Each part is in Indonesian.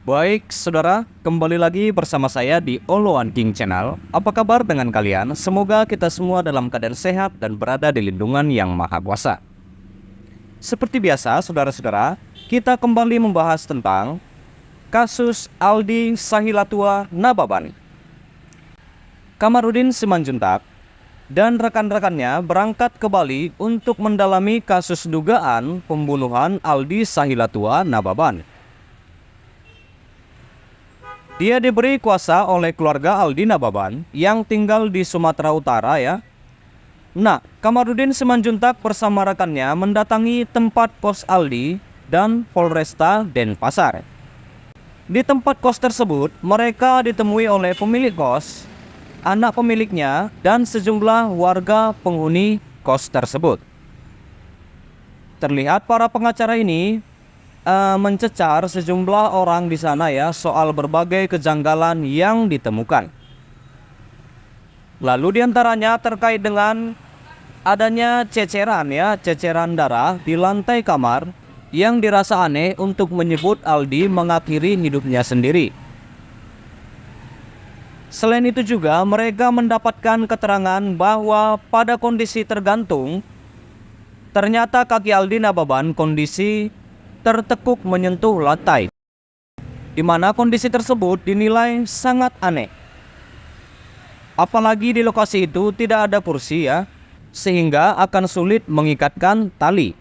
Baik, saudara, kembali lagi bersama saya di Oloan King Channel. Apa kabar dengan kalian? Semoga kita semua dalam keadaan sehat dan berada di lindungan Yang Maha Kuasa. Seperti biasa, saudara-saudara, kita kembali membahas tentang kasus Aldi Sahilatua Nababan. Kamarudin Simanjuntak dan rekan-rekannya berangkat ke Bali untuk mendalami kasus dugaan pembunuhan Aldi Sahilatua Nababan. Dia diberi kuasa oleh keluarga Aldi Nababan yang tinggal di Sumatera Utara ya. Nah, Kamarudin Simanjuntak bersama rekannya mendatangi tempat kos Aldi dan Polresta Denpasar. Di tempat kos tersebut, mereka ditemui oleh pemilik kos, anak pemiliknya, dan sejumlah warga penghuni kos tersebut. Terlihat para pengacara ini mencecar sejumlah orang di sana ya soal berbagai kejanggalan yang ditemukan. Lalu diantaranya terkait dengan adanya ceceran darah di lantai kamar yang dirasa aneh untuk menyebut Aldi mengakhiri hidupnya sendiri. Selain itu juga mereka mendapatkan keterangan bahwa pada kondisi tergantung, ternyata kaki Aldi Nababan kondisi tertekuk menyentuh lantai, di mana kondisi tersebut dinilai sangat aneh. Apalagi di lokasi itu tidak ada kursi ya, sehingga akan sulit mengikatkan tali.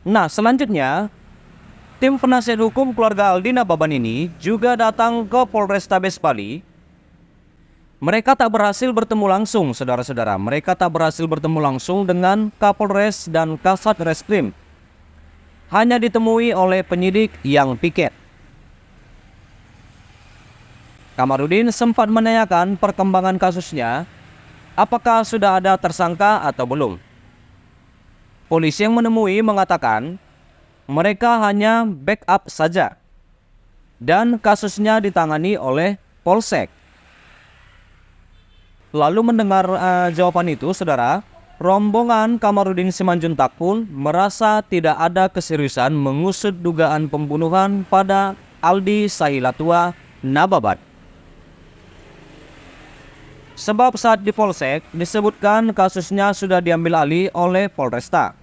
Nah, selanjutnya tim penasihat hukum keluarga Aldi Nababan ini juga datang ke Polrestabes Bali. Mereka tak berhasil bertemu langsung, saudara-saudara. Mereka tak berhasil bertemu langsung dengan Kapolres dan Kasat Reskrim. Hanya ditemui oleh penyidik yang piket. Kamarudin sempat menanyakan perkembangan kasusnya, apakah sudah ada tersangka atau belum. Polisi yang menemui mengatakan mereka hanya backup saja dan kasusnya ditangani oleh Polsek. Lalu mendengar jawaban itu, saudara, rombongan Kamarudin Simanjuntak pun merasa tidak ada keseriusan mengusut dugaan pembunuhan pada Aldi Sahilatua Nababan. Sebab saat di Polsek disebutkan kasusnya sudah diambil alih oleh Polresta.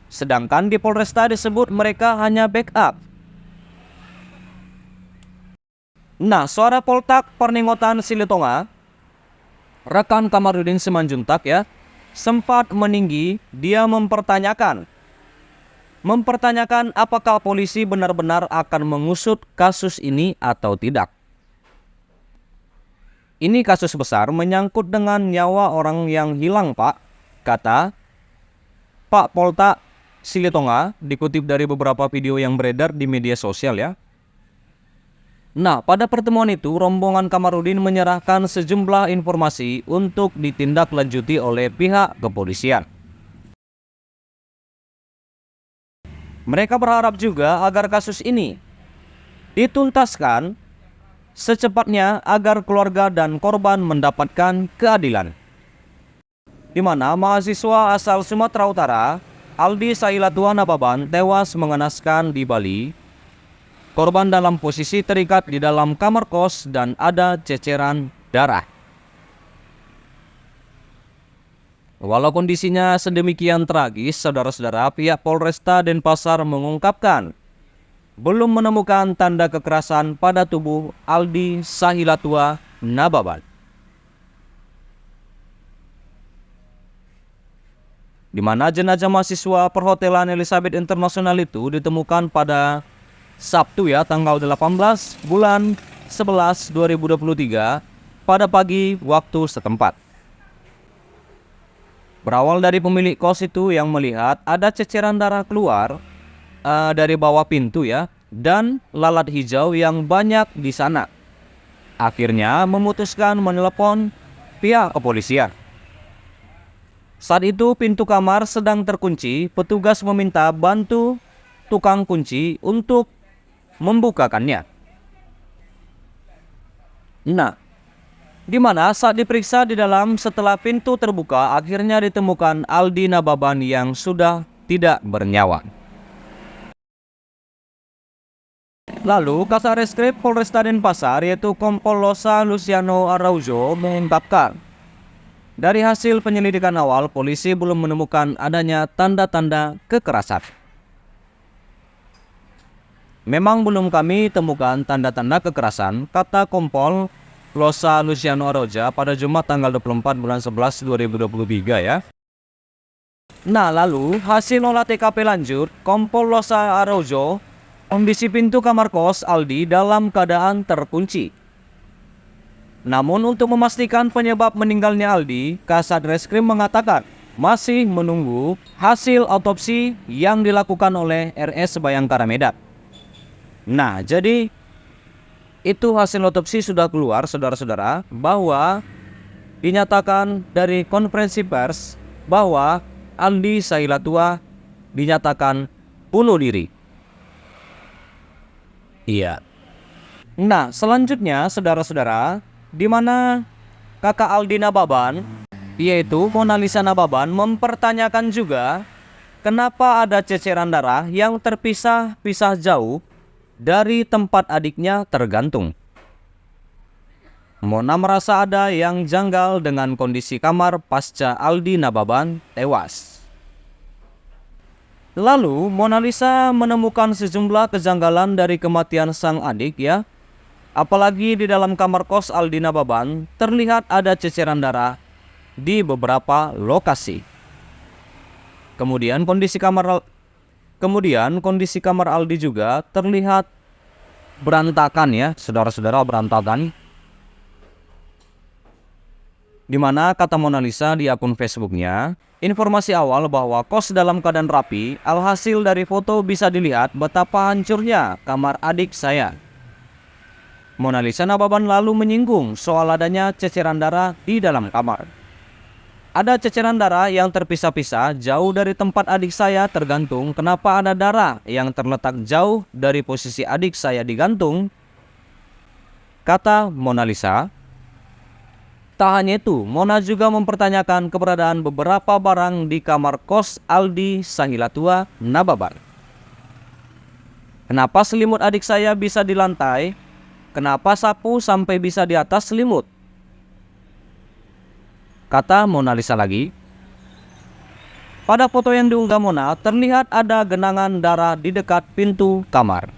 Sedangkan di Polresta disebut mereka hanya backup. Nah, suara Poltak Perningotan Silitonga, rekan Kamarudin Simanjuntak ya, sempat meninggi. Dia mempertanyakan apakah polisi benar-benar akan mengusut kasus ini atau tidak. Ini kasus besar menyangkut dengan nyawa orang yang hilang, Pak, kata Pak Polta Silitonga, dikutip dari beberapa video yang beredar di media sosial ya. Nah, pada pertemuan itu rombongan Kamarudin menyerahkan sejumlah informasi untuk ditindaklanjuti oleh pihak kepolisian. Mereka berharap juga agar kasus ini dituntaskan secepatnya agar keluarga dan korban mendapatkan keadilan. Di mana mahasiswa asal Sumatera Utara, Aldi Sahilatua Nababan, tewas mengenaskan di Bali. Korban dalam posisi terikat di dalam kamar kos dan ada ceceran darah. Walau kondisinya sedemikian tragis, saudara-saudara, pihak Polresta Denpasar mengungkapkan belum menemukan tanda kekerasan pada tubuh Aldi Sahilatua Nababan. Di mana jenazah mahasiswa perhotelan Elizabeth International itu ditemukan pada Sabtu ya, tanggal 18 bulan 11 2023 pada pagi waktu setempat. Berawal dari pemilik kos itu yang melihat ada ceceran darah keluar dari bawah pintu ya, dan lalat hijau yang banyak di sana. Akhirnya memutuskan menelepon pihak kepolisian. Saat itu pintu kamar sedang terkunci, petugas meminta bantu tukang kunci untuk membukakannya. Nah, di mana saat diperiksa di dalam setelah pintu terbuka, akhirnya ditemukan Aldi Nababan yang sudah tidak bernyawa. Lalu, Kasareskrim Polresta Denpasar yaitu Kompol Losa Luciano Araujo mengungkapkan, dari hasil penyelidikan awal, polisi belum menemukan adanya tanda-tanda kekerasan. Memang belum kami temukan tanda-tanda kekerasan, kata Kompol Losa Luciano Araujo pada Jumat tanggal 24 bulan 11 2023 ya. Nah, lalu hasil olah TKP lanjut, Kompol Losa Araujo kondisi pintu kamar kos Aldi dalam keadaan terkunci. Namun untuk memastikan penyebab meninggalnya Aldi, Kasatreskrim mengatakan masih menunggu hasil otopsi yang dilakukan oleh RS Bayangkara Medan. Nah, jadi itu hasil otopsi sudah keluar, saudara-saudara, bahwa dinyatakan dari konferensi pers bahwa Aldi Sailatua dinyatakan bunuh diri. Iya. Nah, selanjutnya saudara-saudara, di mana kakak Aldi Nababan, yaitu Mona Lisa Nababan, mempertanyakan juga kenapa ada ceceran darah yang terpisah-pisah jauh dari tempat adiknya tergantung. Mona merasa ada yang janggal dengan kondisi kamar pasca Aldi Nababan tewas. Lalu, Mona Lisa menemukan sejumlah kejanggalan dari kematian sang adik ya. Apalagi di dalam kamar kos Aldi Nababan terlihat ada ceceran darah di beberapa lokasi. Kemudian kondisi kamar Aldi juga terlihat berantakan ya, saudara-saudara, berantakan. Di mana kata Mona Lisa di akun Facebooknya, informasi awal bahwa kos dalam keadaan rapi, alhasil dari foto bisa dilihat betapa hancurnya kamar adik saya. Mona Lisa Nababan lalu menyinggung soal adanya ceceran darah di dalam kamar. Ada ceceran darah yang terpisah-pisah jauh dari tempat adik saya tergantung. Kenapa ada darah yang terletak jauh dari posisi adik saya digantung? Kata Mona Lisa. Tak hanya itu, Mona juga mempertanyakan keberadaan beberapa barang di kamar kos Aldi Sailatua Nababan. Kenapa selimut adik saya bisa di lantai? Kenapa sapu sampai bisa di atas selimut? Kata Mona Lisa lagi. Pada foto yang diunggah Mona, terlihat ada genangan darah di dekat pintu kamar.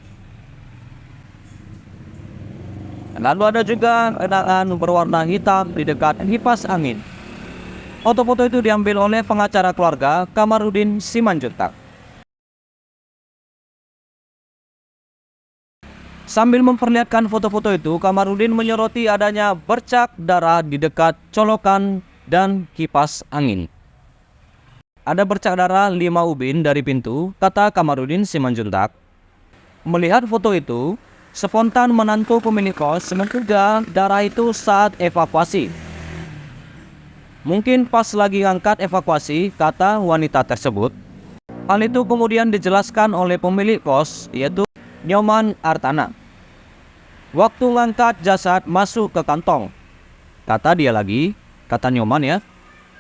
Lalu ada juga genangan berwarna hitam di dekat kipas angin. Foto-foto itu diambil oleh pengacara keluarga Kamarudin Simanjuntak. Sambil memperlihatkan foto-foto itu, Kamarudin menyoroti adanya bercak darah di dekat colokan dan kipas angin. Ada bercak darah 5 ubin dari pintu, kata Kamarudin Simanjuntak. Melihat foto itu, spontan menantu pemilik kos menduga darah itu saat evakuasi. Mungkin pas lagi ngangkat evakuasi, kata wanita tersebut. Hal itu kemudian dijelaskan oleh pemilik kos, yaitu Nyoman Artana. Waktu ngangkat jasad masuk ke kantong, kata dia lagi, kata Nyoman ya.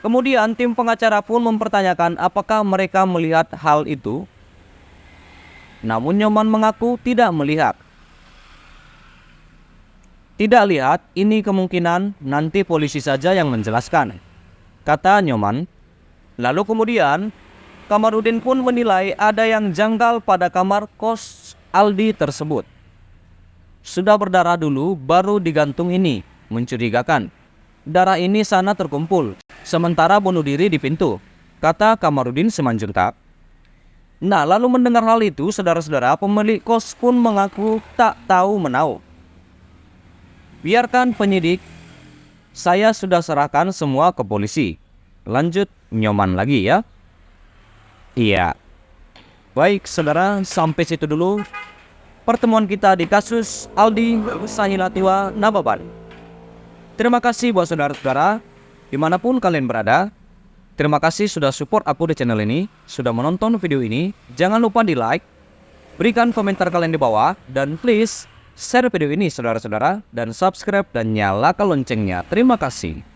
Kemudian tim pengacara pun mempertanyakan apakah mereka melihat hal itu. Namun Nyoman mengaku tidak melihat. Tidak lihat, ini kemungkinan nanti polisi saja yang menjelaskan, kata Nyoman. Lalu kemudian Kamarudin pun menilai ada yang janggal pada kamar kos Aldi tersebut. Sudah berdarah dulu baru digantung ini, mencurigakan. Darah ini sana terkumpul, sementara bunuh diri di pintu, kata Kamarudin Simanjuntak. Nah, lalu mendengar hal itu, saudara-saudara, pemilik kos pun mengaku tak tahu menau. Biarkan penyidik, saya sudah serahkan semua ke polisi. Lanjut Nyoman lagi ya. Iya. Baik saudara, sampai situ dulu pertemuan kita di kasus Aldi Sailatua Nababan. Terima kasih buat saudara-saudara dimanapun kalian berada. Terima kasih sudah support aku di channel ini, sudah menonton video ini. Jangan lupa di like, berikan komentar kalian di bawah, dan please share video ini saudara-saudara, dan subscribe dan nyalakan loncengnya. Terima kasih.